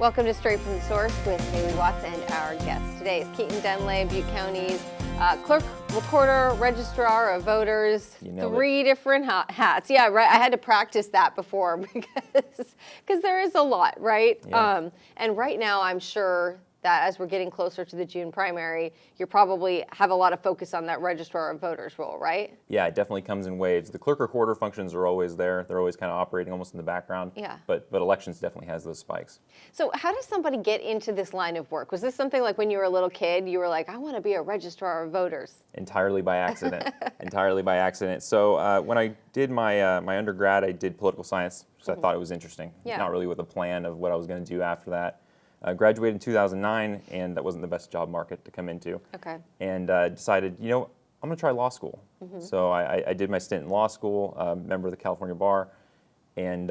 Welcome to Straight from the Source with Haley Watts and our guest today is Keaton Denlay, Butte County's clerk-recorder, registrar of voters. Three different hats. Yeah, right. I had to practice that before because there is a lot, right? Yeah. And right now, I'm sure that as we're getting closer to the June primary, you probably have a lot of focus on that registrar of voters role, right? Yeah, it definitely comes in waves. The clerk-recorder functions are always there. They're always kind of operating almost in the background. Yeah. But elections definitely has those spikes. So how does somebody get into this line of work? Was this something like when you were a little kid, you were like, I want to be a registrar of voters? Entirely by accident. Entirely by accident. So when I did my my undergrad, I did political science because I thought it was interesting. Yeah. Not really with a plan of what I was going to do after that. Graduated in 2009, and that wasn't the best job market to come into. Okay. And decided, I'm going to try law school. So I did my stint in law school, member of the California Bar, and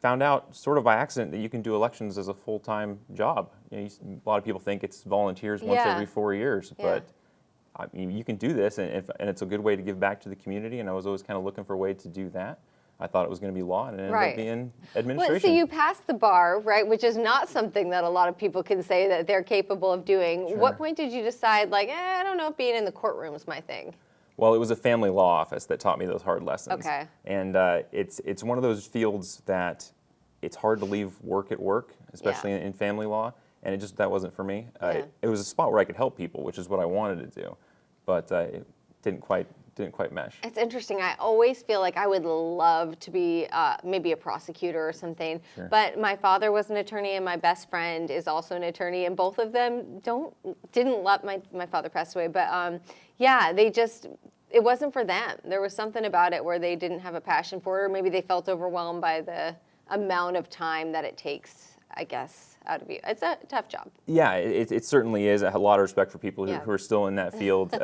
found out sort of by accident that you can do elections as a full-time job. A lot of people think it's volunteers once every 4 years, but I mean, you can do this, and it's a good way to give back to the community, and I was always kind of looking for a way to do that. I thought it was going to be law, and it ended up being administration. Well, so you passed the bar, right, which is not something that a lot of people can say that they're capable of doing. Sure. What point did you decide, like, I don't know if being in the courtroom is my thing? Well, it was a family law office that taught me those hard lessons. Okay. And it's one of those fields that it's hard to leave work at work, especially in family law, and that wasn't for me. It was a spot where I could help people, which is what I wanted to do, but it didn't quite mesh. It's interesting. I always feel like I would love to be maybe a prosecutor or something. Sure. But my father was an attorney, and my best friend is also an attorney, and both of them didn't let my father passed away. But it wasn't for them. There was something about it where they didn't have a passion for it, or maybe they felt overwhelmed by the amount of time that it takes, I guess, out of you. It's a tough job. Yeah, it certainly is. I have a lot of respect for people who are still in that field.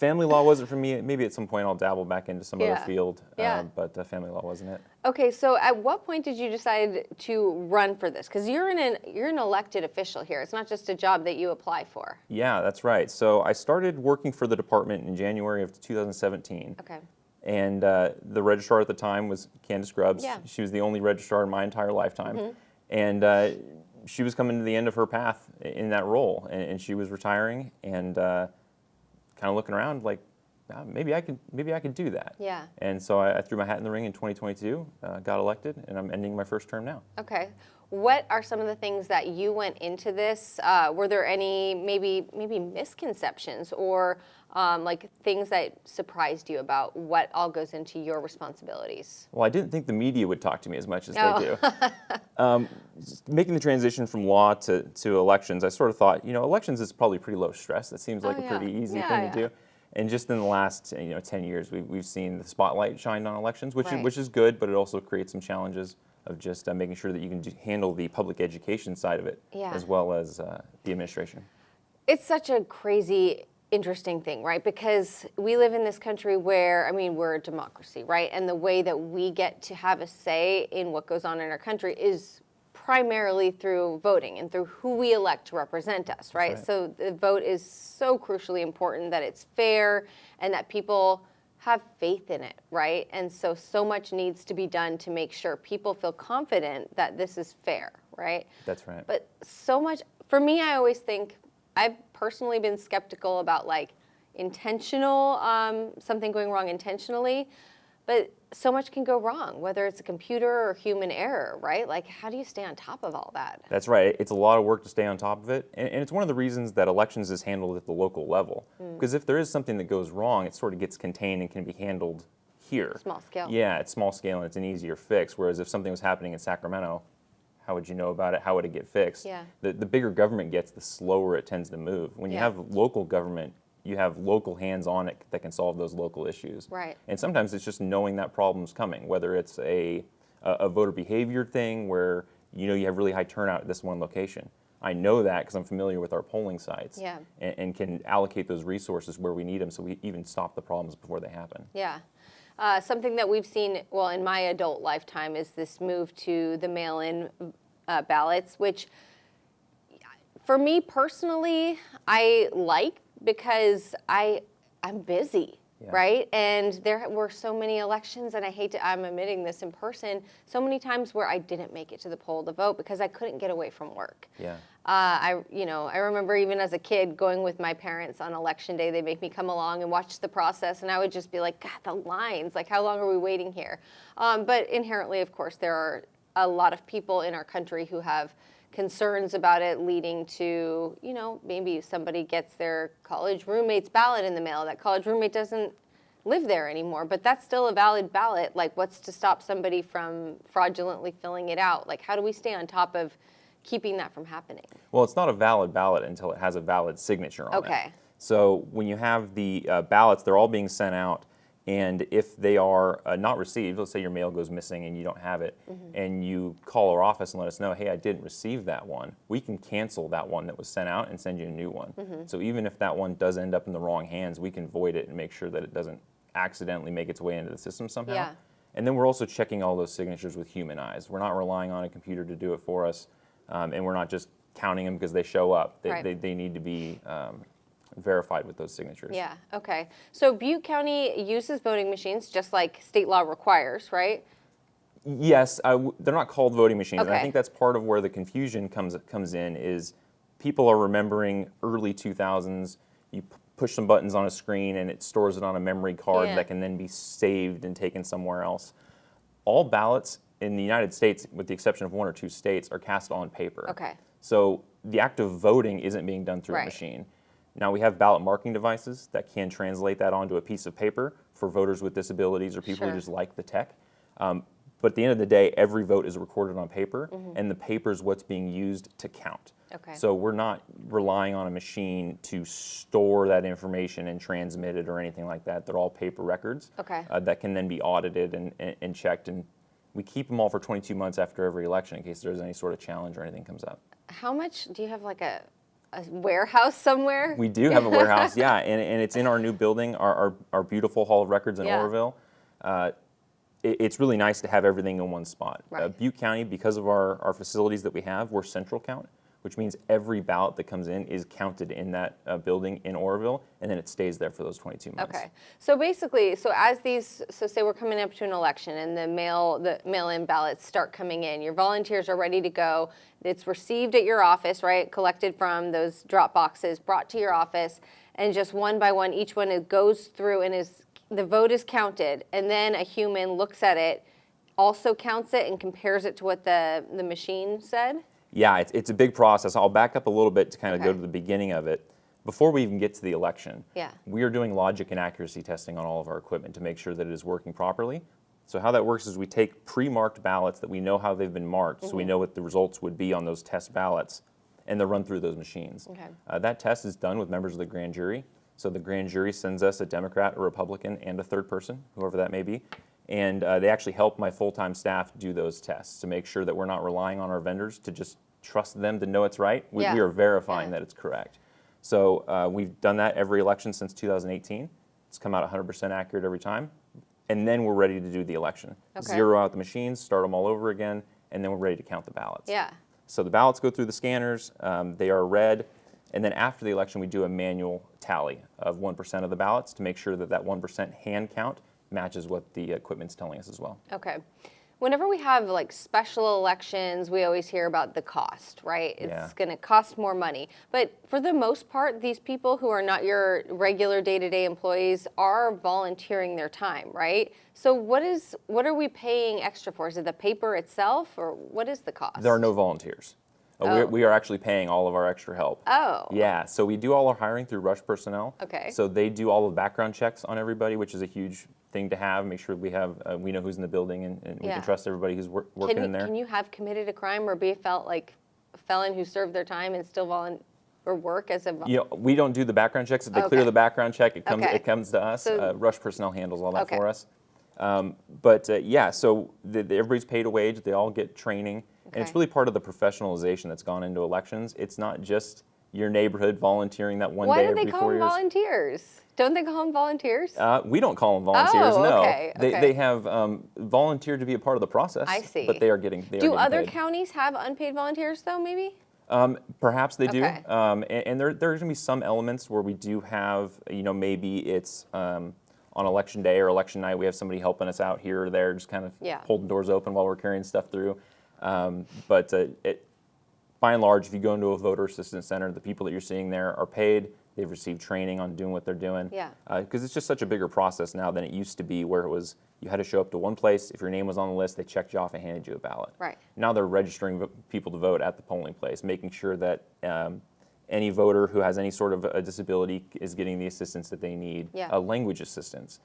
Family law wasn't for me. Maybe at some point I'll dabble back into some other field, but family law wasn't it. Okay, so at what point did you decide to run for this? Because you're an elected official here. It's not just a job that you apply for. Yeah, that's right. So I started working for the department in January of 2017. Okay. And the registrar at the time was Candace Grubbs. Yeah. She was the only registrar in my entire lifetime. And she was coming to the end of her path in that role, and she was retiring, and kind of looking around like, maybe I could do that. Yeah. And so I threw my hat in the ring in 2022, got elected, and I'm ending my first term now. Okay. What are some of the things that you went into this? Were there any maybe misconceptions or like things that surprised you about what all goes into your responsibilities? Well, I didn't think the media would talk to me as much as they do. Making the transition from law to elections, I sort of thought, elections is probably pretty low stress. That seems like a pretty easy thing to do. And just in the last 10 years, we've seen the spotlight shined on elections, which is good, but it also creates some challenges of just making sure that you can handle the public education side of it as well as the administration. It's such a crazy, interesting thing, right? Because we live in this country where, we're a democracy, right? And the way that we get to have a say in what goes on in our country is primarily through voting and through who we elect to represent us, right? So the vote is so crucially important that it's fair and that people have faith in it, right? And so much needs to be done to make sure people feel confident that this is fair, right? That's right. But so much, for me, I always think, I've personally been skeptical about like intentional, something going wrong intentionally, but so much can go wrong, whether it's a computer or human error, right? Like, how do you stay on top of all that? That's right. It's a lot of work to stay on top of it. And it's one of the reasons that elections is handled at the local level. Because if there is something that goes wrong, it sort of gets contained and can be handled here. Small scale. Yeah, it's small scale and it's an easier fix. Whereas if something was happening in Sacramento, how would you know about it? How would it get fixed? Yeah. The bigger government gets, the slower it tends to move. When you have local government, you have local hands on it that can solve those local issues. Right. And sometimes it's just knowing that problem's coming, whether it's a voter behavior thing where you have really high turnout at this one location. I know that because I'm familiar with our polling sites and can allocate those resources where we need them so we even stop the problems before they happen. Yeah. Something that we've seen, well, in my adult lifetime is this move to the mail-in ballots, which for me personally, I like because I'm busy. Yeah. right? And there were so many elections, and I'm admitting this in person, so many times where I didn't make it to the poll to vote because I couldn't get away from work. Yeah. I remember even as a kid going with my parents on election day. They'd make me come along and watch the process, and I would just be like, God, the lines, like how long are we waiting here? But inherently, of course, there are a lot of people in our country who have concerns about it, leading to, maybe somebody gets their college roommate's ballot in the mail. That college roommate doesn't live there anymore, but that's still a valid ballot. Like, what's to stop somebody from fraudulently filling it out? Like, how do we stay on top of keeping that from happening? Well, it's not a valid ballot until it has a valid signature on it. Okay. So when you have the ballots, they're all being sent out, and if they are not received, let's say your mail goes missing and you don't have it, and you call our office and let us know, hey, I didn't receive that one, we can cancel that one that was sent out and send you a new one. So even if that one does end up in the wrong hands, we can void it and make sure that it doesn't accidentally make its way into the system somehow. Yeah. And then we're also checking all those signatures with human eyes. We're not relying on a computer to do it for us, and we're not just counting them because they show up. They need to be verified with those signatures. Yeah, okay. So Butte County uses voting machines just like state law requires, right? Yes, they're not called voting machines. And I Okay. think that's part of where the confusion comes in is people are remembering early 2000s, you push some buttons on a screen and it stores it on a memory card Yeah. that can then be saved and taken somewhere else. All ballots in the United States, with the exception of one or two states, are cast on paper. Okay. So the act of voting isn't being done through a Right. machine. Now we have ballot marking devices that can translate that onto a piece of paper for voters with disabilities or people Sure. who just like the tech. But at the end of the day, every vote is recorded on paper, and the paper is what's being used to count. Okay. So we're not relying on a machine to store that information and transmit it or anything like that. They're all paper records Okay. that can then be audited and checked. And we keep them all for 22 months after every election in case there's any sort of challenge or anything comes up. How much, do you have like a warehouse somewhere? We do have a warehouse, yeah, and it's in our new building, our beautiful Hall of Records in Yeah. Oroville. It's really nice to have everything in one spot. Right. Butte County, because of our facilities that we have, we're central count, which means every ballot that comes in is counted in that building in Oroville, and then it stays there for those 22 months. Okay. So basically, so say we're coming up to an election and the mail-in ballots start coming in, your volunteers are ready to go, it's received at your office, right? Collected from those drop boxes, brought to your office, and just one by one, each one it goes through and the vote is counted, and then a human looks at it, also counts it and compares it to what the machine said? Yeah, it's a big process. I'll back up a little bit to kind of go Okay. to the beginning of it. Before we even get to the election, Yeah. we are doing logic and accuracy testing on all of our equipment to make sure that it is working properly. So how that works is we take pre-marked ballots that we know how they've been marked, so we know what the results would be on those test ballots, and they're run through those machines. Okay. That test is done with members of the grand jury. So the grand jury sends us a Democrat, a Republican, and a third person, whoever that may be. And they actually help my full-time staff do those tests to make sure that we're not relying on our vendors to just trust them to know it's right. We Yeah. are verifying Yeah. that it's correct. So we've done that every election since 2018. It's come out 100% accurate every time. And then we're ready to do the election. Okay. Zero out the machines, start them all over again, and then we're ready to count the ballots. Yeah. So the ballots go through the scanners, they are read, and then after the election we do a manual tally of 1% of the ballots to make sure that that 1% hand count matches what the equipment's telling us as well. Okay. Whenever we have like special elections, we always hear about the cost, right? It's Yeah. going to cost more money. But for the most part, these people who are not your regular day-to-day employees are volunteering their time, right? So what are we paying extra for? Is it the paper itself, or what is the cost? There are no volunteers. Oh. We are actually paying all of our extra help. Oh. Yeah, so we do all our hiring through Rush Personnel. Okay. So they do all the background checks on everybody, which is a huge thing to have. Make sure we know who's in the building and we Yeah. can trust everybody who's working in there. Can you have committed a crime or be felt like a felon who served their time and still or work as a We don't do the background checks. If they clear Okay. the background check, it comes Okay. to us. So- Rush Personnel handles all that Okay. for us. Yeah, so everybody's paid a wage. They all get training. And it's Okay. really part of the professionalization that's gone into elections. It's not just your neighborhood volunteering that one Why day do every they call 4 them years. volunteers? Don't they call them volunteers? We don't call them volunteers, Oh, no. okay, okay. They have volunteered to be a part of the process. I see. But they are getting Do other paid. counties have unpaid volunteers though, maybe? Perhaps they do. Okay. And there's going to be some elements where we do have, maybe it's on election day or election night, we have somebody helping us out here or there, just kind of holding doors open while we're carrying stuff through. But by and large, if you go into a voter assistance center, the people that you're seeing there are paid. They've received training on doing what they're doing. Yeah. Because it's just such a bigger process now than it used to be, where it was you had to show up to one place. If your name was on the list, they checked you off and handed you a ballot. Right. Now they're registering people to vote at the polling place, making sure that any voter who has any sort of a disability is getting the assistance that they need. Yeah. Language assistance.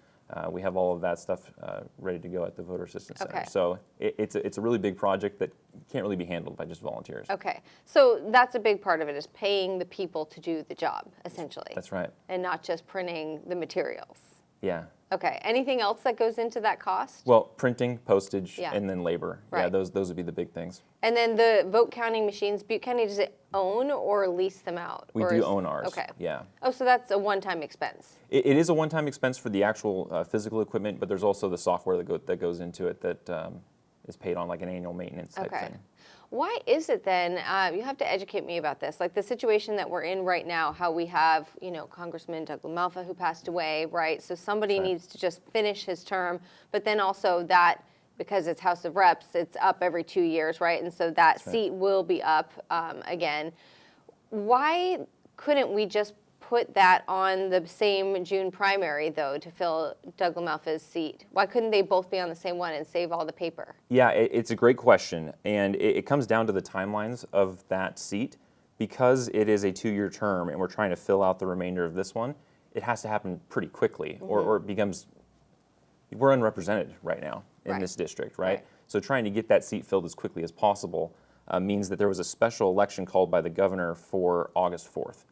We have all of that stuff ready to go at the voter assistance center. Okay. So it's a really big project that can't really be handled by just volunteers. Okay. So that's a big part of it, is paying the people to do the job, essentially. That's right. And not just printing the materials. Yeah. Okay. Anything else that goes into that cost? Well, printing, postage, Yeah. and then labor. Right. Yeah, those would be the big things. And then the vote counting machines, Butte County, does it own or lease them out? We do own ours. Okay. Yeah. Oh, so that's a one-time expense. It is a one-time expense for the actual physical equipment, but there's also the software that goes into it that is paid on like an annual maintenance type thing. Why is it then, you have to educate me about this, like the situation that we're in right now, how we have, Congressman Doug LaMalfa who passed away, right? So somebody needs to just finish his term, but then also that, because it's House of Reps, it's up every 2 years, right? And so that seat will be up again. Why couldn't we just put that on the same June primary, though, to fill Doug LaMalfa's seat? Why couldn't they both be on the same one and save all the paper? Yeah, it's a great question, and it comes down to the timelines of that seat. Because it is a 2-year term and we're trying to fill out the remainder of this one, it has to happen pretty quickly, or it becomes, we're unrepresented right now in this district, right? So trying to get that seat filled as quickly as possible means that there was a special election called by the governor for August 4th.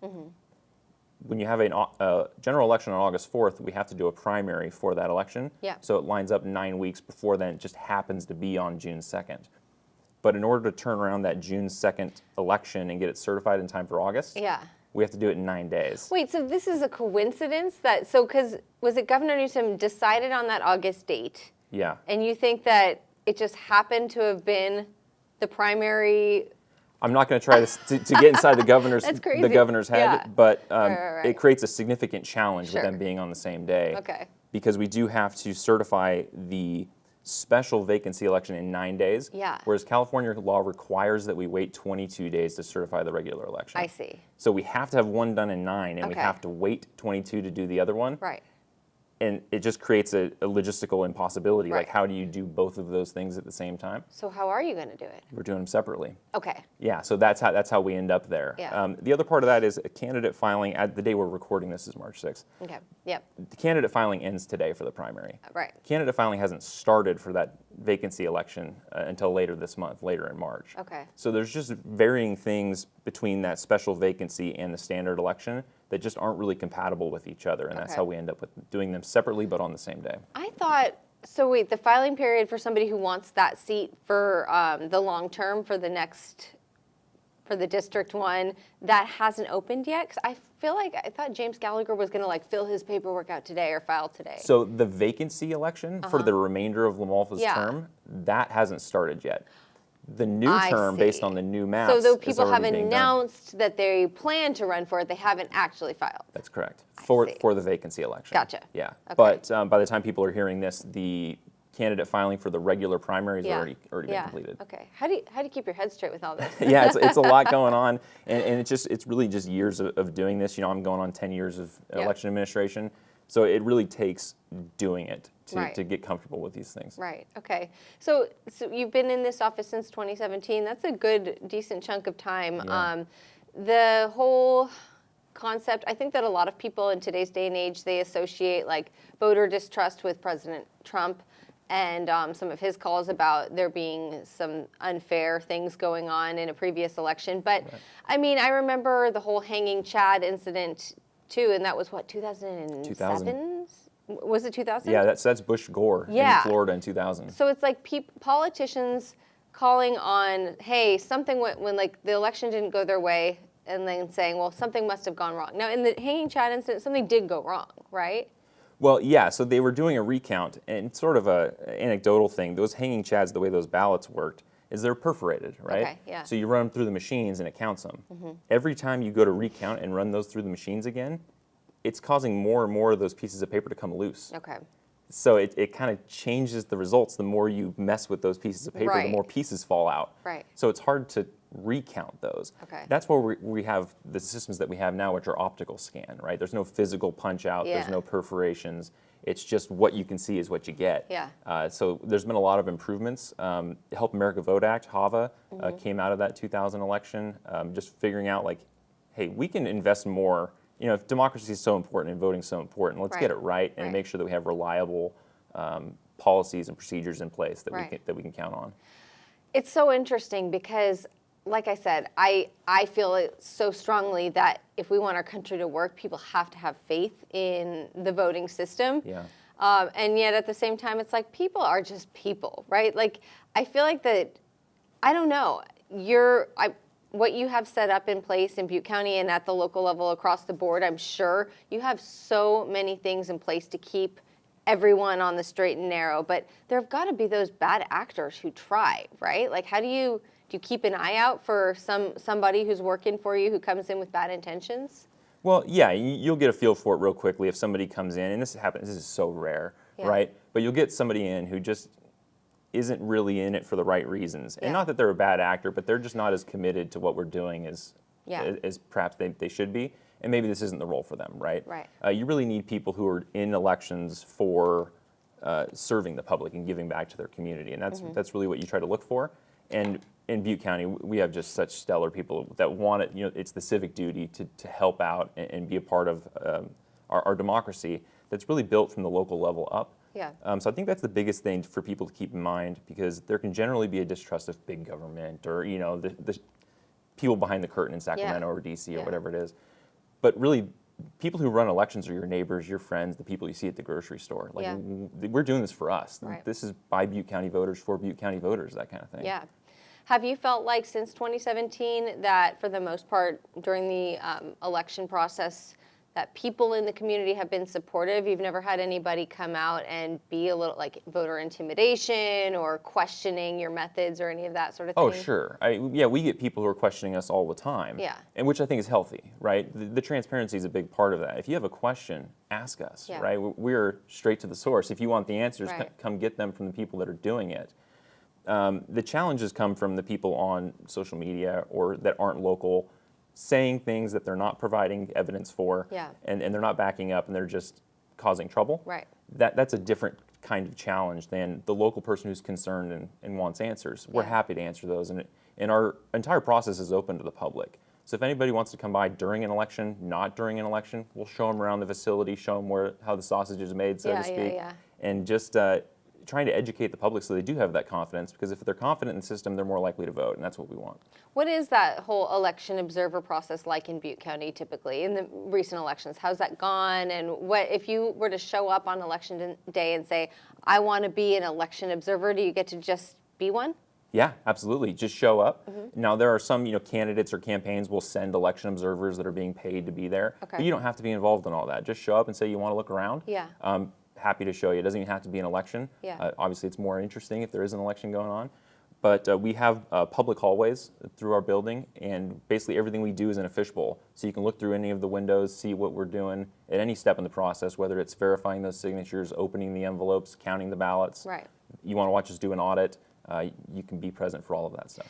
When you have a general election on August 4th, we have to do a primary for that election. Yeah. So it lines up 9 weeks before then. It just happens to be on June 2nd. But in order to turn around that June 2nd election and get it certified in time for August, we have to do it in 9 days. Wait, so this is a coincidence that, because was it Governor Newsom decided on that August date? Yeah. And you think that it just happened to have been the primary? I'm not going to try to get inside the governor's head, Yeah. but Right. it creates a significant challenge Sure. with them being on the same day. Okay. Because we do have to certify the special vacancy election in 9 days. Yeah. Whereas California law requires that we wait 22 days to certify the regular election. I see. So we have to have one done in 9, and we Okay. have to wait 22 to do the other one. Right. And it just creates a logistical impossibility. Right. Like, how do you do both of those things at the same time? So how are you going to do it? We're doing them separately. Okay. Yeah, so that's how we end up there. Yeah. The other part of that is a candidate filing. At the day we're recording this is March 6th. Okay. Yep. The candidate filing ends today for the primary. Right. Candidate filing hasn't started for that vacancy election until later this month, later in March. Okay. So there's just varying things between that special vacancy and the standard election that just aren't really compatible with each other, and that's Okay. how we end up with doing them separately but on the same day. I thought, so wait, the filing period for somebody who wants that seat for the long term for the District 1, that hasn't opened yet? Because I thought James Gallagher was going to fill his paperwork out today or file today. So the vacancy election for the remainder of LaMalfa's Yeah. term, that hasn't started yet. The new I term, based see. on the new maps, So though is people have already being done. announced that they plan to run for it, they haven't actually filed. That's correct. For see. the vacancy election. Gotcha. Yeah. Okay. But by the time people are hearing this, the candidate filing for the regular primary has already been completed. Okay. How do you keep your head straight with all this? Yeah, it's a lot going on, and it's really just years of doing this. I'm going on 10 years of election administration, so it really takes doing it to get comfortable with these things. Right. Okay. So you've been in this office since 2017. That's a good, decent chunk of time. Yeah. The whole concept, I think that a lot of people in today's day and age, they associate voter distrust with President Trump and some of his calls about there being some unfair things going on in a previous election. But I mean, I remember the whole hanging Chad incident too, and that was what, 2007? Was it 2000? Yeah, that's Bush Gore in Florida in 2000. So it's like politicians calling on, hey, something when the election didn't go their way, and then saying, well, something must have gone wrong. Now, in the hanging Chad incident, something did go wrong, right? Well, yeah, so they were doing a recount, and sort of a anecdotal thing. Those hanging chads, the way those ballots worked, is they're perforated, right? Okay, yeah. So you run them through the machines, and it counts them. Every time you go to recount and run those through the machines again, it's causing more and more of those pieces of paper to come loose. Okay. So it kind of changes the results. The more you mess with those pieces of paper, Right. the more pieces fall out. Right. So it's hard to recount those. Okay. That's where we have the systems that we have now, which are optical scan, right? There's no physical punch out. Yeah. There's no perforations. It's just what you can see is what you get. Yeah. So there's been a lot of improvements. The Help America Vote Act, HAVA, came out of that 2000 election, just figuring out like, hey, we can invest more. You know, if democracy is so important and voting is so important, let's get it right and make sure that we have reliable policies and procedures in place that we can count on. It's so interesting because, like I said, I feel it so strongly that if we want our country to work, people have to have faith in the voting system. Yeah. And yet at the same time, it's like people are just people, right? Like I feel like that, I don't know, what you have set up in place in Butte County and at the local level across the board, I'm sure you have so many things in place to keep everyone on the straight and narrow, but there have got to be those bad actors who try, right? Like how do you keep an eye out for somebody who's working for you who comes in with bad intentions? Well, yeah, you'll get a feel for it real quickly if somebody comes in, and this is so rare, right? But you'll get somebody in who just isn't really in it for the right reasons. And not that they're a bad actor, but they're just not as committed to what we're doing as perhaps they should be. And maybe this isn't the role for them, right? Right. You really need people who are in elections for serving the public and giving back to their community. And that's really what you try to look for. And in Butte County, we have just such stellar people that want it. You know, it's the civic duty to help out and be a part of our democracy that's really built from the local level up. Yeah. So I think that's the biggest thing for people to keep in mind, because there can generally be a distrust of big government or, you know, the people behind the curtain in Sacramento or DC or whatever it is. But really, people who run elections are your neighbors, your friends, the people you see at the grocery store. Like, we're doing this for us. Right. This is by Butte County voters, for Butte County voters, that kind of thing. Yeah. Have you felt like since 2017 that for the most part during the election process that people in the community have been supportive? You've never had anybody come out and be a little like voter intimidation or questioning your methods or any of that sort of thing? Oh, sure. We get people who are questioning us all the time. Yeah. And which I think is healthy, right? The transparency is a big part of that. If you have a question, ask us, right? We're straight to the source. If you want the answers, come get them from the people that are doing it. The challenges come from the people on social media or that aren't local, saying things that they're not providing evidence for, and they're not backing up, and they're just causing trouble. Right. That's a different kind of challenge than the local person who's concerned and wants answers. We're happy to answer those, and our entire process is open to the public. So if anybody wants to come by during an election, not during an election, we'll show them around the facility, show them how the sausage is made, so to speak, and just trying to educate the public so they do have that confidence, because if they're confident in the system, they're more likely to vote, and that's what we want. What is that whole election observer process like in Butte County typically in the recent elections? How's that gone? And what if you were to show up on election day and say, I want to be an election observer, do you get to just be one? Yeah, absolutely. Just show up. Now, there are some, candidates or campaigns will send election observers that are being paid to be there. Okay. But you don't have to be involved in all that. Just show up and say you want to look around. Yeah. Happy to show you. It doesn't even have to be an election. Yeah. Obviously, it's more interesting if there is an election going on. But we have public hallways through our building, and basically everything we do is in a fishbowl. So you can look through any of the windows, see what we're doing at any step in the process, whether it's verifying those signatures, opening the envelopes, counting the ballots. Right. You want to watch us do an audit, you can be present for all of that stuff.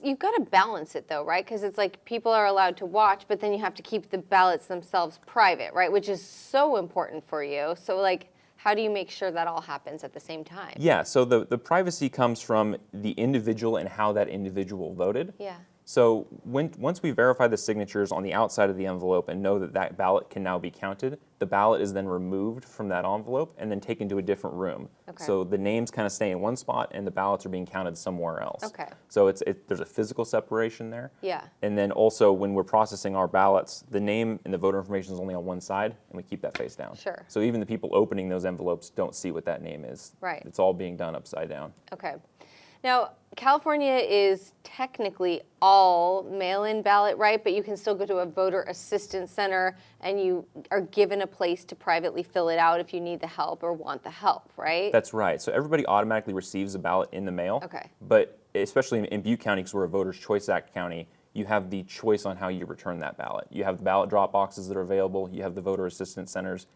You've got to balance it though, right? Because it's like people are allowed to watch, but then you have to keep the ballots themselves private, right? Which is so important for you. So like, how do you make sure that all happens at the same time? Yeah, so the privacy comes from the individual and how that individual voted. Yeah. So once we verify the signatures on the outside of the envelope and know that ballot can now be counted, the ballot is then removed from that envelope and then taken to a different room. Okay. So the names kind of stay in one spot and the ballots are being counted somewhere else. Okay. So there's a physical separation there. Yeah. And then also when we're processing our ballots, the name and the voter information is only on one side, and we keep that face down. Sure. So even the people opening those envelopes don't see what that name is. Right. It's all being done upside down. Okay. Now, California is technically all mail-in ballot, right? But you can still go to a voter assistance center and you are given a place to privately fill it out if you need the help or want the help, right? That's right. So everybody automatically receives a ballot in the mail. Okay. But especially in Butte County, because we're a Voters' Choice Act county, you have the choice on how you return that ballot. You have the ballot drop boxes that are available, you have the voter assistance centers,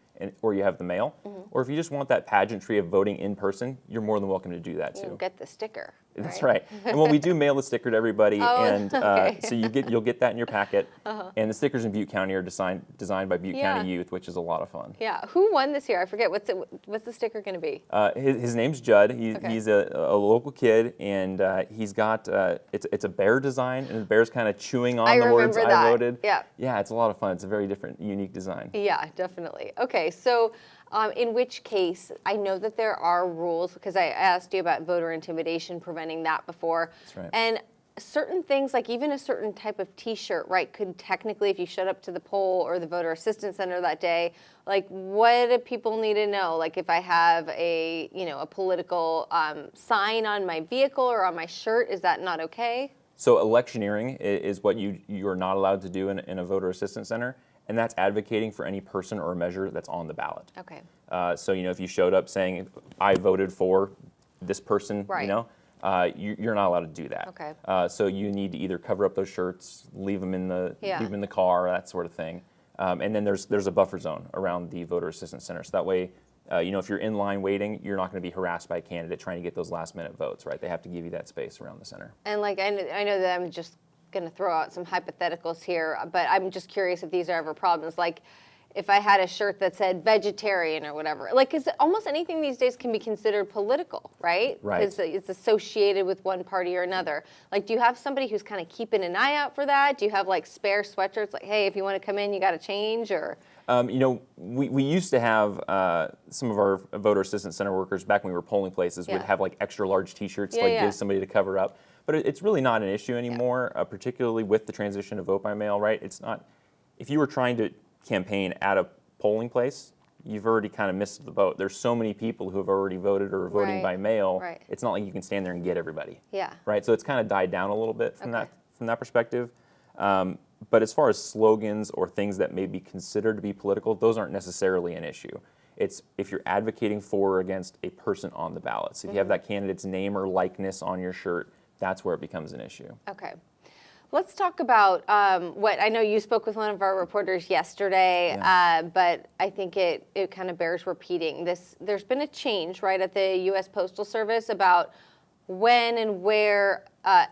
or you have the mail. Or if you just want that pageantry of voting in person, you're more than welcome to do that too. You'll get the sticker. That's right. And when we do mail the sticker to everybody, and okay. so you'll get that in your packet. And the stickers in Butte County are designed by Butte Yeah. County Youth, which is a lot of fun. Yeah. Who won this year? I forget. What's the sticker going to be? His name's Judd. He's a local kid, and he's got it's a bear design, and the bear's kind of chewing on the words remember that. I voted. Yeah. Yeah, it's a lot of fun. It's a very different, unique design. Yeah, definitely. Okay, so in which case, I know that there are rules, because I asked you about voter intimidation, preventing that before. That's right. And certain things, like even a certain type of T-shirt, right, could technically, if you showed up to the poll or the voter assistance center that day, like what do people need to know? Like if I have a political sign on my vehicle or on my shirt, is that not okay? So electioneering is what you're not allowed to do in a voter assistance center, and that's advocating for any person or measure that's on the ballot. Okay. So if you showed up saying, I voted for this person, Right. You're not allowed to do that. Okay. So you need to either cover up those shirts, leave them in the Yeah. leave them in the car, that sort of thing. And then there's a buffer zone around the voter assistance center. So that way, if you're in line waiting, you're not going to be harassed by a candidate trying to get those last minute votes, right? They have to give you that space around the center. And like I know that I'm just going to throw out some hypotheticals here, but I'm just curious if these are ever problems. Like if I had a shirt that said vegetarian or whatever, like because almost anything these days can be considered political, right? Right. Because it's associated with one party or another. Like, do you have somebody who's kind of keeping an eye out for that? Do you have like spare sweatshirts? Like, hey, if you want to come in, you got to change, or? We used to have some of our voter assistance center workers back when we were polling places would Yeah. have like extra large T-shirts to Yeah, like yeah. give somebody to cover up. But it's really not an issue anymore, particularly with the transition to vote by mail, right? It's not. If you were trying to campaign at a polling place, you've already kind of missed the boat. There's so many people who have already voted or are voting Right, by mail. right. It's not like you can stand there and get everybody. Yeah. Right. So it's kind of died down a little bit from Okay. that perspective. But as far as slogans or things that may be considered to be political, those aren't necessarily an issue. It's if you're advocating for or against a person on the ballot. So if you have that candidate's name or likeness on your shirt, that's where it becomes an issue. Okay. Let's talk about what I know you spoke with one of our reporters yesterday, but I think it kind of bears repeating. There's been a change, right, at the U.S. Postal Service about when and where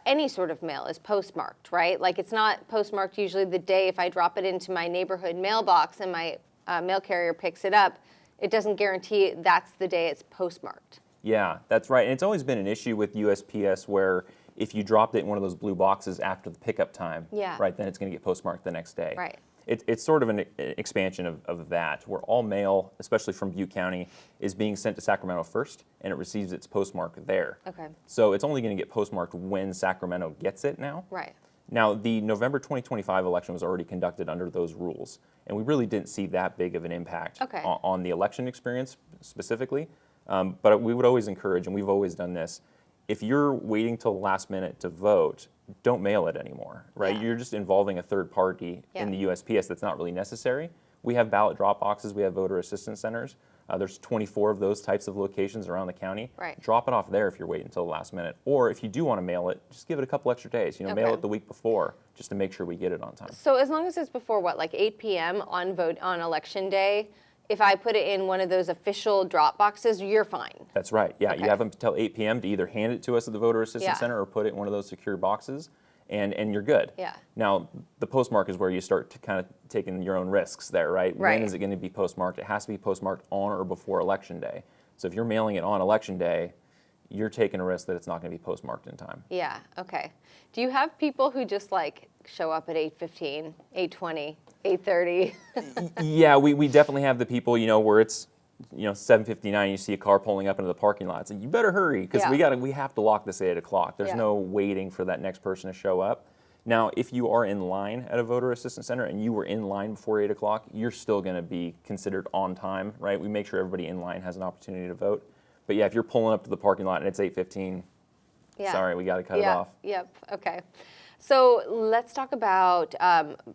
any sort of mail is postmarked, right? Like it's not postmarked usually the day if I drop it into my neighborhood mailbox and my mail carrier picks it up. It doesn't guarantee that's the day it's postmarked. Yeah, that's right. And it's always been an issue with USPS where if you dropped it in one of those blue boxes after the pickup time, right, then it's going to get postmarked the next day. Right. It's sort of an expansion of that, where all mail, especially from Butte County, is being sent to Sacramento first, and it receives its postmark there. Okay. So it's only going to get postmarked when Sacramento gets it now. Right. Now, the November 2025 election was already conducted under those rules, and we really didn't see that big of an impact on the election experience specifically. But we would always encourage, and we've always done this, if you're waiting till the last minute to vote, don't mail it anymore, right? Yeah. You're just involving a third party in the USPS that's not really necessary. We have ballot drop boxes, we have voter assistance centers. There's 24 of those types of locations around the county. Right. Drop it off there if you're waiting until the last minute. Or if you do want to mail it, just give it a couple extra days. Mail it the week before just to make sure we get it on time. So as long as it's before like 8 p.m. on election day, if I put it in one of those official drop boxes, you're fine. That's right. Yeah, Okay. you have until 8 p.m. to either hand it to us at the voter assistance Yeah. center or put it in one of those secure boxes, and you're good. Yeah. Now, the postmark is where you start to kind of taking your own risks there, right? Right. When is it going to be postmarked? It has to be postmarked on or before Election Day. So if you're mailing it on Election Day, you're taking a risk that it's not going to be postmarked in time. Yeah, okay. Do you have people who just like show up at 8:15, 8:20, 8:30? Yeah, we definitely have the people, where it's 7:59, you see a car pulling up into the parking lot. So you better hurry because we have to lock this at 8 o'clock. There's no waiting for that next person to show up. Now, if you are in line at a voter assistance center and you were in line before 8 o'clock, you're still going to be considered on time, right? We make sure everybody in line has an opportunity to vote. But yeah, if you're pulling up to the parking lot and it's 8:15, sorry, we got to cut it off. Yep, okay. So let's talk about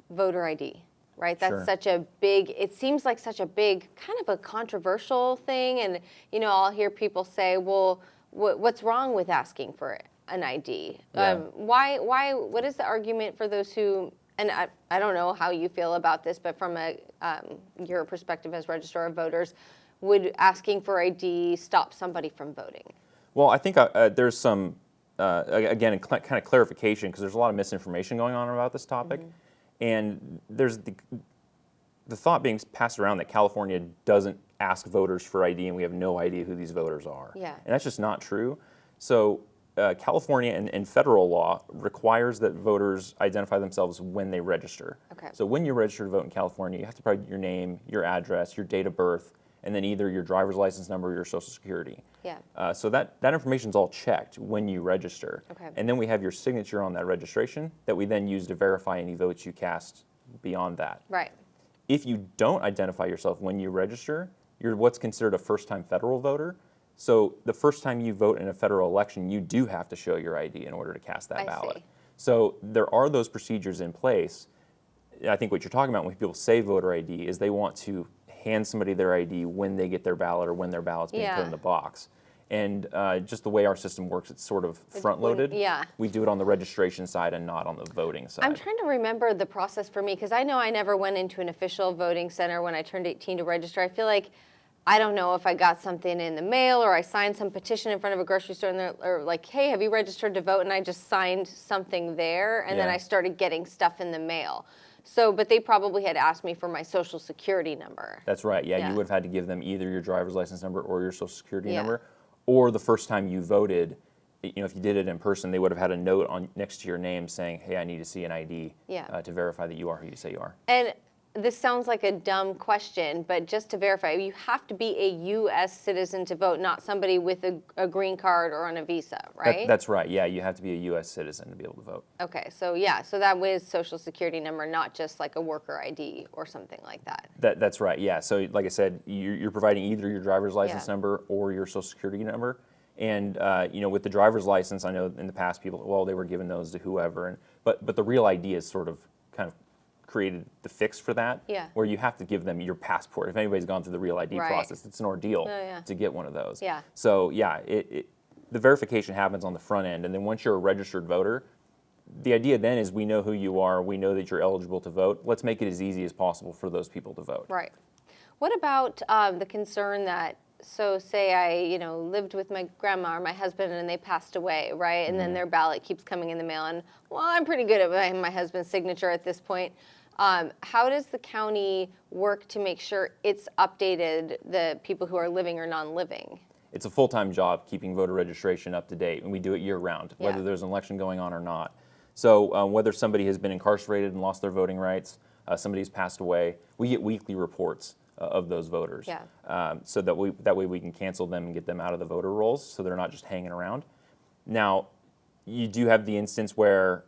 voter ID, right? That's Sure. such a big, it seems like such a big, kind of a controversial thing. And, I'll hear people say, well, what's wrong with asking for an ID. Yeah. What is the argument for those who, and I don't know how you feel about this, but from your perspective as registrar of voters, would asking for ID stop somebody from voting? Well, I think there's some, again, kind of clarification, because there's a lot of misinformation going on about this topic. And there's the thought being passed around that California doesn't ask voters for ID and we have no idea who these voters are. Yeah. And that's just not true. So California and federal law requires that voters identify themselves when they register. Okay. So when you register to vote in California, you have to provide your name, your address, your date of birth, and then either your driver's license number or your social security. Yeah. So that information is all checked when you register. Okay. And then we have your signature on that registration that we then use to verify any votes you cast beyond that. Right. If you don't identify yourself when you register, you're what's considered a first-time federal voter. So the first time you vote in a federal election, you do have to show your ID in order to cast that ballot. See. So there are those procedures in place. I think what you're talking about when people say voter ID is they want to hand somebody their ID when they get their ballot or when their ballot's being put in the box. And just the way our system works, it's sort of front-loaded. Yeah. We do it on the registration side and not on the voting side. I'm trying to remember the process for me, because I know I never went into an official voting center when I turned 18 to register. I feel like, I don't know if I got something in the mail or I signed some petition in front of a grocery store and they're like, hey, have you registered to vote? And I just signed something there, and then I started getting stuff in the mail. So, but they probably had asked me for my social security number. That's right. Yeah, Yeah. you would have had to give them either your driver's license number or your social security number, or the first time you voted, if you did it in person, they would have had a note on next to your name saying, hey, I need to see an ID to verify that you are who you say you are. And this sounds like a dumb question, but just to verify, you have to be a U.S. citizen to vote, not somebody with a green card or on a visa, right? That's right. Yeah, you have to be a U.S. citizen to be able to vote. Okay, so so that was social security number, not just like a worker ID or something like that. That's right. Yeah. So like I said, you're providing either your driver's license number or your social security number. And with the driver's license, I know in the past people, they were giving those to whoever, but the real ID is sort of kind of created the fix for that, where you have to give them your passport. If anybody's gone through the real ID process, it's an ordeal to get one of those. Yeah. So the verification happens on the front end, and then once you're a registered voter, the idea then is we know who you are, we know that you're eligible to vote. Let's make it as easy as possible for those people to vote. Right. What about the concern that, so say I, lived with my grandma or my husband and they passed away, right? And then their ballot keeps coming in the mail, and I'm pretty good at my husband's signature at this point. How does the county work to make sure it's updated, the people who are living or non-living? It's a full-time job keeping voter registration up to date, and we do it year-round, whether there's an election going on or not. So whether somebody has been incarcerated and lost their voting rights, somebody's passed away, we get weekly reports of those voters. So that way we can cancel them and get them out of the voter rolls so they're not just hanging around. Now, you do have the instance where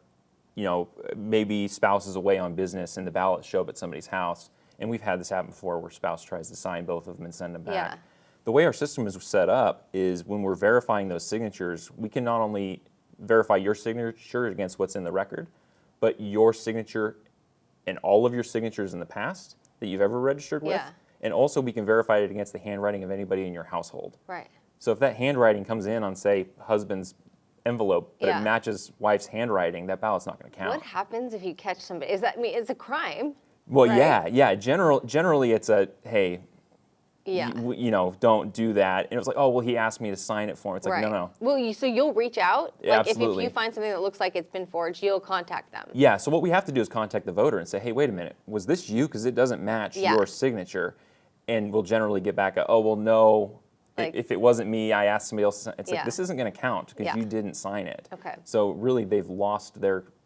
maybe spouse is away on business and the ballots show up at somebody's house. And we've had this happen before where spouse tries to sign both of them and send them back. Yeah. The way our system is set up is when we're verifying those signatures, we can not only verify your signature against what's in the record, but your signature and all of your signatures in the past that you've ever registered with. And also we can verify it against the handwriting of anybody in your household. Right. So if that handwriting comes in on, say, husband's envelope, but it matches wife's handwriting, that ballot's not going to count. What happens if you catch somebody? It's a crime. Well, right? yeah. Generally, it's a, hey, don't do that. And it was like, oh, well, he asked me to sign it for him. It's like, no. Well, so you'll reach out? Yeah, like absolutely. If you find something that looks like it's been forged, you'll contact them? Yeah, so what we have to do is contact the voter and say, hey, wait a minute, was this you? Because it doesn't match your signature. And we'll generally get back, no. If it wasn't me, I asked somebody else to sign. It's like, this isn't going to count because you didn't sign it. Okay. So really, they've lost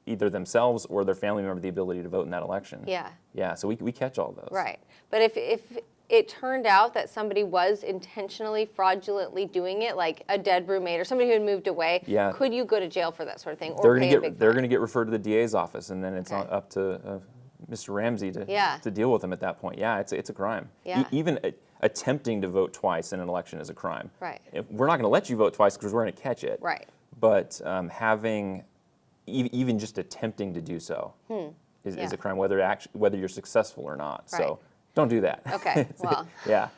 either themselves or their family member the ability to vote in that election. Yeah. Yeah, so we catch all those. Right. But if it turned out that somebody was intentionally, fraudulently doing it, like a dead roommate or somebody who had moved away, could you go to jail for that sort of thing? They're going to get referred to the DA's office, and then it's up to Mr. Ramsey to deal with them at that point. Yeah, it's a crime. Yeah. Even attempting to vote twice in an election is a crime. Right. We're not going to let you vote twice because we're going to catch it. Right. But having, even just attempting to do so is a crime, whether you're successful or not. Right. So don't do that. Okay. Well. Yeah.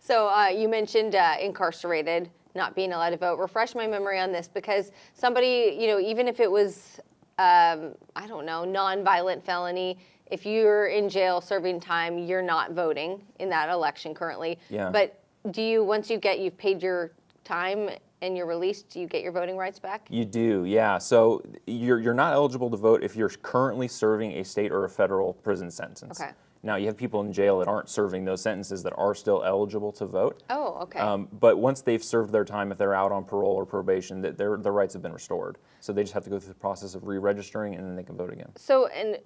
So you mentioned incarcerated. not being allowed to vote. Refresh my memory on this, because somebody, even if it was, I don't know, non-violent felony, if you're in jail serving time, you're not voting in that election currently. Yeah. But once you've paid your time and you're released, do you get your voting rights back? You do, yeah. So you're not eligible to vote if you're currently serving a state or a federal prison sentence. Okay. Now, you have people in jail that aren't serving those sentences that are still eligible to vote. Oh, okay. But once they've served their time, if they're out on parole or probation, their rights have been restored. So they just have to go through the process of re-registering, and then they can vote again. So, and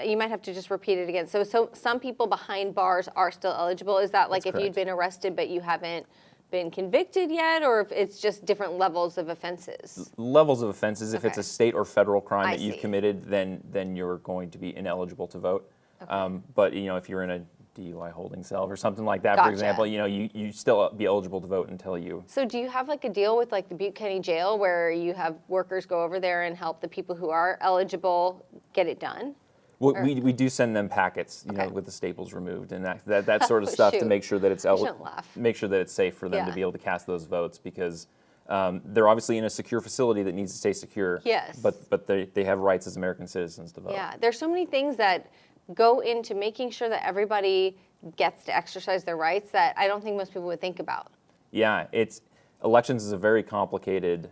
you might have to just repeat it again. So some people behind bars are still eligible. Is that like That's if you'd been arrested but you haven't been convicted yet, or if it's just different levels of offenses? Levels of offenses. If it's Okay. a state or federal crime I that you've see. committed, then you're going to be ineligible to vote. Okay. But if you're in a DUI holding cell or something like that, Gotcha. for example, you still be eligible to vote until you. So do you have like a deal with like the Butte County Jail where you have workers go over there and help the people who are eligible get it done? We do send them packets, Okay. with the staples removed and that sort of stuff to Shoot. make sure that it's shouldn't laugh. make sure that it's safe for them Yeah. to be able to cast those votes, because they're obviously in a secure facility that needs to stay secure. Yes. But they have rights as American citizens to vote. Yeah, there's so many things that go into making sure that everybody gets to exercise their rights that I don't think most people would think about. Yeah, elections is a very complicated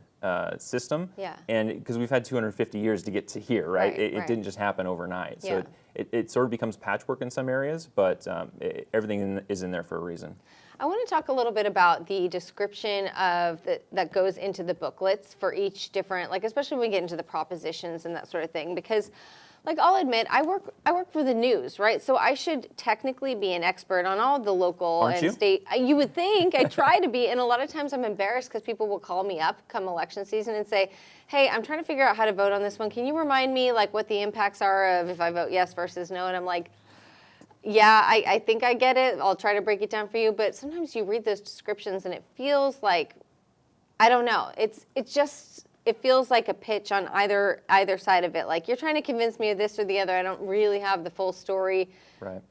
system. Yeah. And because we've had 250 years to get to here, right? Right, It right. didn't just happen overnight. So Yeah. it sort of becomes patchwork in some areas, but everything is in there for a reason. I want to talk a little bit about the description that goes into the booklets for each different, like especially when we get into the propositions and that sort of thing, because like I'll admit, I work for the news, right? So I should technically be an expert on all the local Aren't and you? state. You would think. I try to be, and a lot of times I'm embarrassed because people will call me up come election season and say, "Hey, I'm trying to figure out how to vote on this one. Can you remind me like what the impacts are of if I vote yes versus no?" And I'm like, "Yeah, I think I get it. I'll try to break it down for you." But sometimes you read those descriptions and it feels like, I don't know. It feels like a pitch on either side of it. Like you're trying to convince me of this or the other. I don't really have the full story. Right.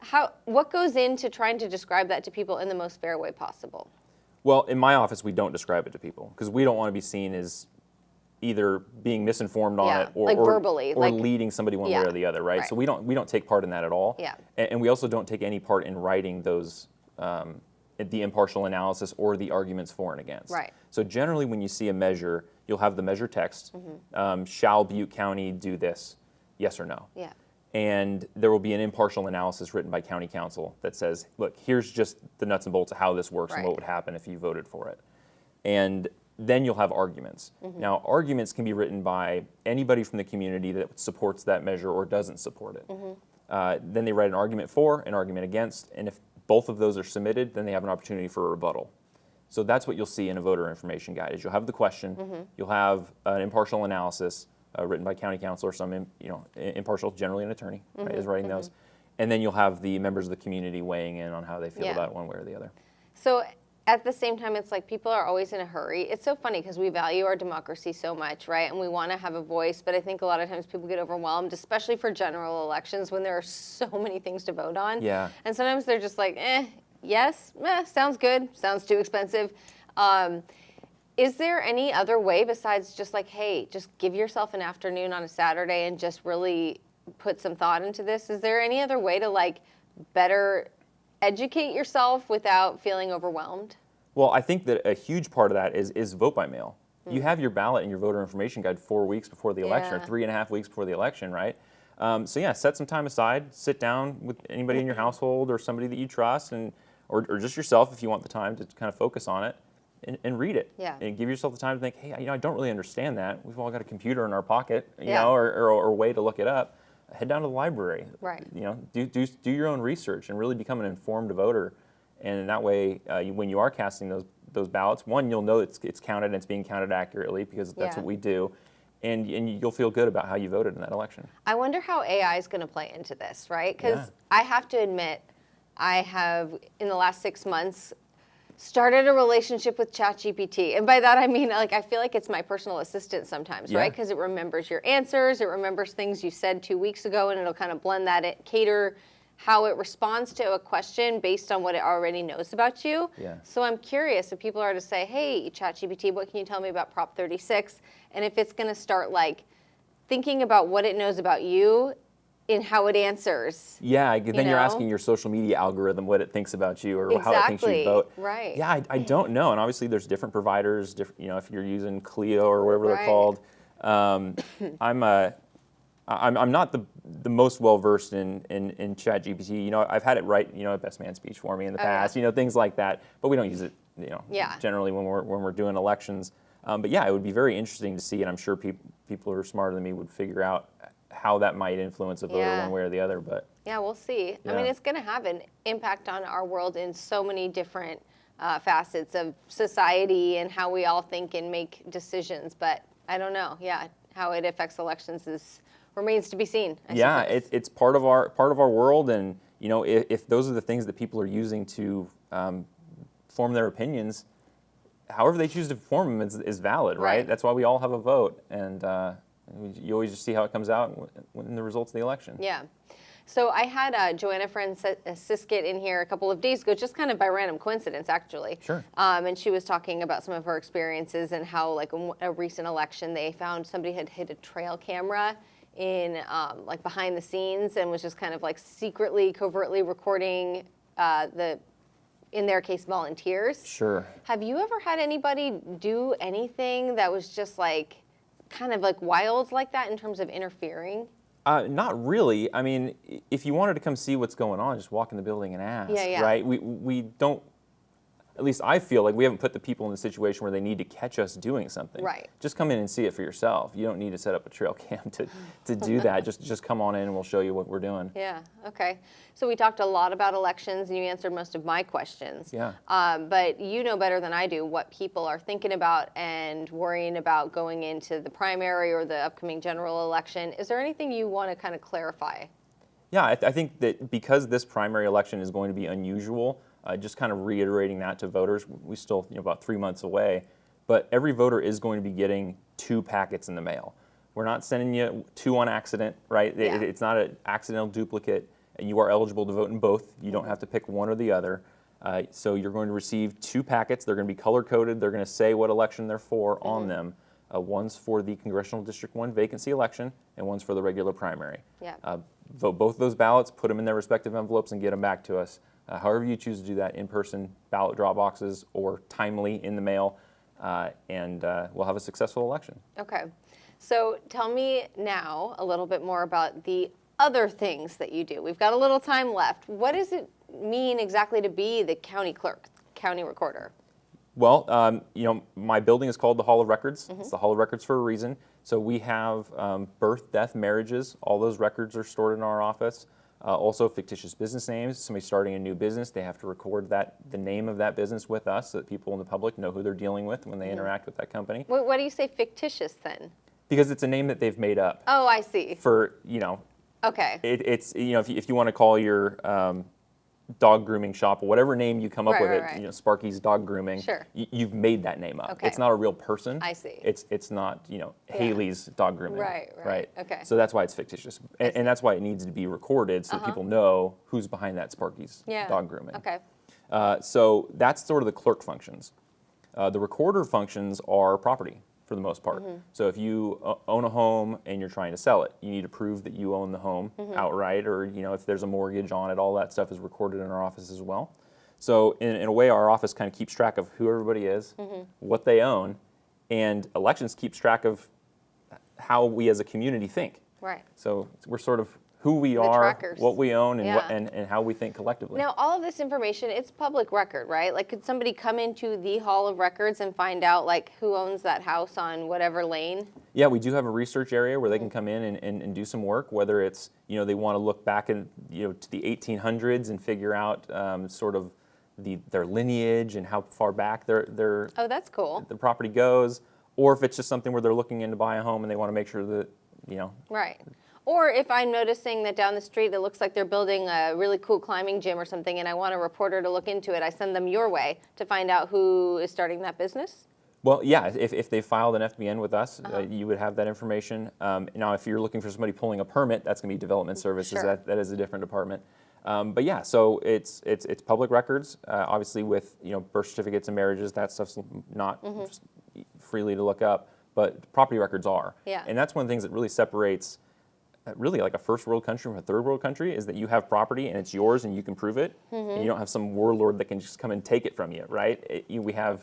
What goes into trying to describe that to people in the most fair way possible? Well, in my office, we don't describe it to people because we don't want to be seen as either being misinformed on Yeah, it or like verbally, or like- leading somebody one way Yeah, or the other, right? right. So we don't take part in that at all. Yeah. And we also don't take any part in writing those the impartial analysis or the arguments for and against. Right. So generally, when you see a measure, you'll have the measure text. Shall Butte County do this? Yes or no? Yeah. And there will be an impartial analysis written by county council that says, look, here's just the nuts and bolts of how this works and Right. what would happen if you voted for it. And then you'll have arguments. Now, arguments can be written by anybody from the community that supports that measure or doesn't support it. Then they write an argument for, an argument against, and if both of those are submitted, then they have an opportunity for a rebuttal. So that's what you'll see in a voter information guide. Is you'll have the question, you'll have an impartial analysis written by county council or some impartial, generally an attorney, right, is writing those, and then you'll have the members of the community weighing in on how they feel Yeah. about it one way or the other. So at the same time, it's like people are always in a hurry. It's so funny because we value our democracy so much, right? And we want to have a voice, but I think a lot of times people get overwhelmed, especially for general elections when there are so many things to vote on. Yeah. And sometimes they're just like, yes, sounds good, sounds too expensive. Is there any other way besides just like, hey, just give yourself an afternoon on a Saturday and just really put some thought into this? Is there any other way to like better educate yourself without feeling overwhelmed? Well, I think that a huge part of that is vote by mail. You have your ballot and your voter information guide 4 weeks before the election, or Yeah. 3.5 weeks before the election, right? So yeah, set some time aside, sit down with anybody in your household or somebody that you trust, or just yourself if you want the time to kind of focus on it, and read it. Yeah. And give yourself the time to think, hey, I don't really understand that. We've all got a computer in our pocket, Yeah. or a way to look it up. Head down to the library. Right. Do your own research and really become an informed voter. And in that way, when you are casting those ballots, one, you'll know it's counted and it's being counted accurately because that's Yeah. what we do. And you'll feel good about how you voted in that election. I wonder how AI is going to play into this, right? Because Yeah. I have to admit, I have, in the last 6 months, started a relationship with ChatGPT. And by that, I mean, like, I feel like it's my personal assistant sometimes, Yeah. right? Because it remembers your answers, it remembers things you said 2 weeks ago, and it'll kind of blend that, cater how it responds to a question based on what it already knows about you. Yeah. So I'm curious if people are to say, hey, ChatGPT, what can you tell me about Prop 36? And if it's going to start like thinking about what it knows about you in how it answers. Yeah, then you're know? asking your social media algorithm what it thinks about you or how it thinks Exactly, you vote. right. Yeah, I don't know. And obviously there's different providers, if you're using Clio or whatever they're Right. called. I'm not the most well versed in ChatGPT. I've had it write a best man speech for me in the past. Yeah. Things like that. But we don't use it. Yeah. Generally when we're doing elections. But yeah, it would be very interesting to see, and I'm sure people who are smarter than me would figure out how that might influence a voter Yeah. one way or the other. But Yeah, we'll see. I mean, Yeah. it's going to have an impact on our world in so many different facets of society and how we all think and make decisions. But I don't know. Yeah, how it affects elections remains to be seen. I suppose. It's part of our world, and if those are the things that people are using to form their opinions, however they choose to form them is valid, right? Right. That's why we all have a vote, and you always just see how it comes out in the results of the election. Yeah. So I had Joanna Siskett in here a couple of days ago, just kind of by random coincidence, actually. Sure. And she was talking about some of her experiences and how, like, a recent election, they found somebody had hid a trail camera in, like, behind the scenes and was just kind of, like, secretly, covertly recording in their case, volunteers. Sure. Have you ever had anybody do anything that was just, like, kind of, like, wild like that in terms of interfering? Not really. I mean, if you wanted to come see what's going on, just walk in the building and ask, Yeah. right? We don't, at least I feel like we haven't put the people in a situation where they need to catch us doing something. Right. Just come in and see it for yourself. You don't need to set up a trail cam to do that. Just come on in and we'll show you what we're doing. Yeah, okay. So we talked a lot about elections, and you answered most of my questions. Yeah. But you know better than I do what people are thinking about and worrying about going into the primary or the upcoming general election. Is there anything you want to kind of clarify? Yeah, I think that because this primary election is going to be unusual, just kind of reiterating that to voters, we still about 3 months away, but every voter is going to be getting 2 packets in the mail. We're not sending you 2 on accident, right? Yeah. It's not an accidental duplicate. You are eligible to vote in both. You don't have to pick one or the other. So you're going to receive 2 packets. They're going to be color-coded. They're going to say what election they're for on them. One's for the Congressional District 1 vacancy election, and one's for the regular primary. Yeah. Vote both of those ballots, put them in their respective envelopes, and get them back to us. However you choose to do that, in-person ballot drop boxes or timely in the mail, and we'll have a successful election. Okay. So tell me now a little bit more about the other things that you do. We've got a little time left. What does it mean exactly to be the county clerk, county recorder? Well, my building is called the Hall of Records. It's the Hall of Records for a reason. So we have birth, death, marriages. All those records are stored in our office. Also fictitious business names. Somebody starting a new business, they have to record the name of that business with us so that people in the public know who they're dealing with when they interact with that company. What do you say fictitious then? Because it's a name that they've made up. Oh, I see. For, Okay. it's if you want to call your dog grooming shop or whatever name you come up with Right. Sparky's Dog Grooming. Sure. You've made that name up. Okay. It's not a real person. I see. It's not Haley's Dog Grooming. Right. Okay. So that's why it's fictitious, and that's why it needs to be recorded so that people know who's behind that Sparky's Dog Grooming. Okay. So that's sort of the clerk functions. The recorder functions are property for the most part. So if you own a home and you're trying to sell it, you need to prove that you own the home outright, or if there's a mortgage on it, all that stuff is recorded in our office as well. So in a way, our office kind of keeps track of who everybody is, what they own, and elections keeps track of how we as a community think. Right. So we're sort of who we are, trackers. what we own, and, Yeah. and how we think collectively. Now, all of this information, it's public record, right? Like, could somebody come into the Hall of Records and find out, like, who owns that house on whatever lane? Yeah, we do have a research area where they can come in and do some work, whether it's, they want to look back to the 1800s and figure out sort of their lineage and how far back their Oh, that's cool. the property goes, or if it's just something where they're looking in to buy a home and they want to make sure that, Right. Or if I'm noticing that down the street it looks like they're building a really cool climbing gym or something and I want a reporter to look into it, I send them your way to find out who is starting that business? Well, yeah, if they filed an FBN with us, you would have that information. Now, if you're looking for somebody pulling a permit, that's going to be development services. Sure. That is a different department. But yeah, so it's public records. Obviously, with birth certificates and marriages, that stuff's not just freely to look up, but property records are. Yeah. And that's one of the things that really separates really like a first world country from a third world country, is that you have property and it's yours and you can prove it, and you don't have some warlord that can just come and take it from you, right? We have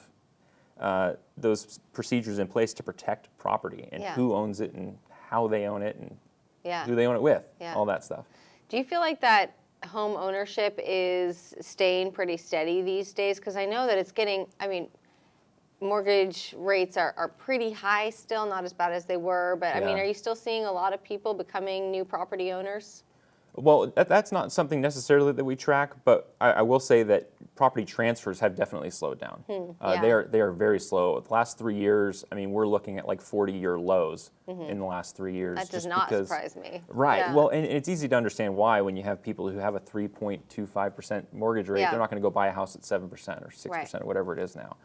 those procedures in place to protect property and who owns it and how they own it and who they own it with, all that stuff. Do you feel like that home ownership is staying pretty steady these days? Because I know that it's getting, mortgage rates are pretty high still, not as bad as they were, but are you still seeing a lot of people becoming new property owners? Well, that's not something necessarily that we track, but I will say that property transfers have definitely slowed down. They are very slow. The last 3 years, we're looking at like 40-year lows in the last 3 years. That does not surprise me. Right. Yeah. Well, and it's easy to understand why when you have people who have a 3.25% mortgage rate, they're not going to go buy a house at 7% or 6% or whatever it is now.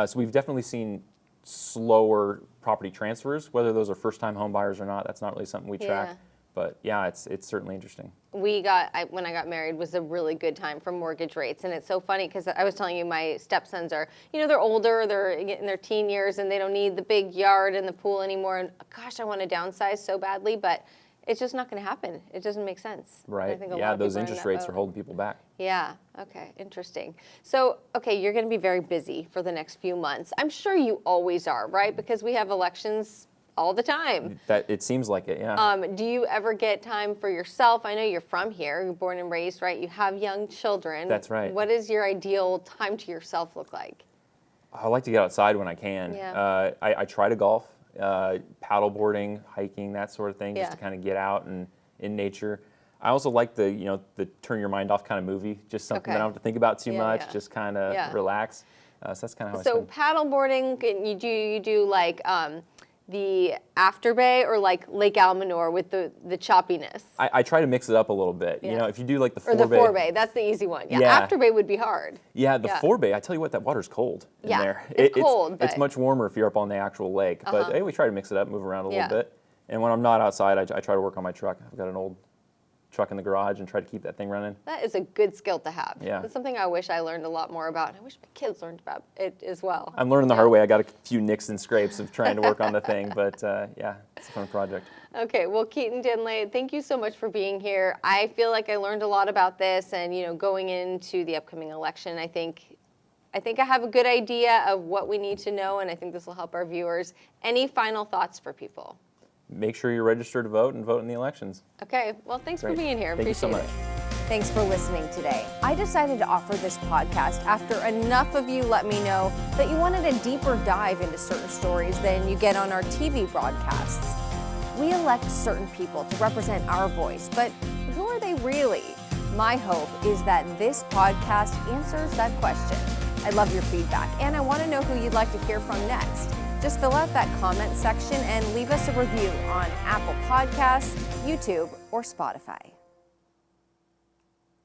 So we've definitely seen slower property transfers. Whether those are first-time home buyers or not, that's not really something we track. But yeah, it's certainly interesting. When I got married was a really good time for mortgage rates, and it's so funny because I was telling you my stepsons are, they're older, they're in their teen years, and they don't need the big yard and the pool anymore. And gosh, I want to downsize so badly, but it's just not going to happen. It doesn't make sense. Right. I think a lot Yeah, of those people are in interest that rates boat. are holding people back. Yeah. Okay. Interesting. So, okay, you're going to be very busy for the next few months. I'm sure you always are, right? Because we have elections all the time. That it seems like it, yeah. Do you ever get time for yourself? I know you're from here, you're born and raised, right? You have young children. That's right. What does your ideal time to yourself look like? I like to get outside when I can. Yeah. I try to golf, paddleboarding, hiking, that sort of thing, just to kind of get out and in nature. I also like the turn your mind off kind of movie, just something that I don't have to think about too much, just kind of relax. So that's kind of how I spend. So paddleboarding, you do like the Afterbay or like Lake Almanor with the choppiness? I try to mix it up a little bit. If you do like the forebay. Or the forebay, that's the easy one. Yeah. Afterbay would be hard. Yeah, the forebay, I tell you what, that water's cold in there. It's cold. It's much warmer if you're up on the actual lake. But hey, we try to mix it up, move around a little bit. And when I'm not outside, I try to work on my truck. I've got an old truck in the garage and try to keep that thing running. That is a good skill to have. Yeah. It's something I wish I learned a lot more about. I wish my kids learned about it as well. I'm learning the hard way. I got a few nicks and scrapes of trying to work on the thing, but yeah, it's a fun project. Okay, well, Keaton Denlay, thank you so much for being here. I feel like I learned a lot about this, and going into the upcoming election, I think I have a good idea of what we need to know, and I think this will help our viewers. Any final thoughts for people? Make sure you're registered to vote and vote in the elections. Okay, well, thanks for being here. Thank you so much. Thanks for listening today. I decided to offer this podcast after enough of you let me know that you wanted a deeper dive into certain stories than you get on our TV broadcasts. We elect certain people to represent our voice, but who are they really? My hope is that this podcast answers that question. I love your feedback, and I want to know who you'd like to hear from next. Just fill out that comment section and leave us a review on Apple Podcasts, YouTube, or Spotify.